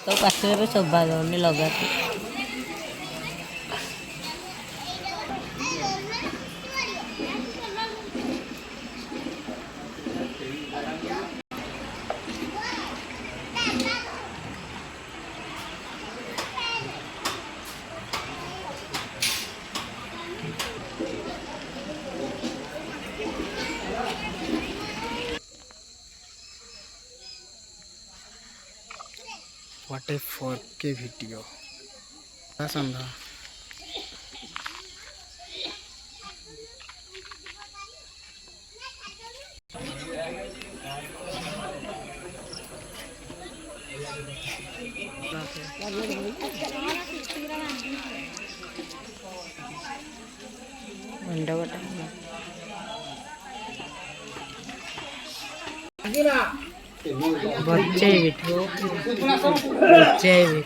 तो पाचशे रुपये शोभा जाऊन लगाते What a 4K video. Sandha. बच्चे भी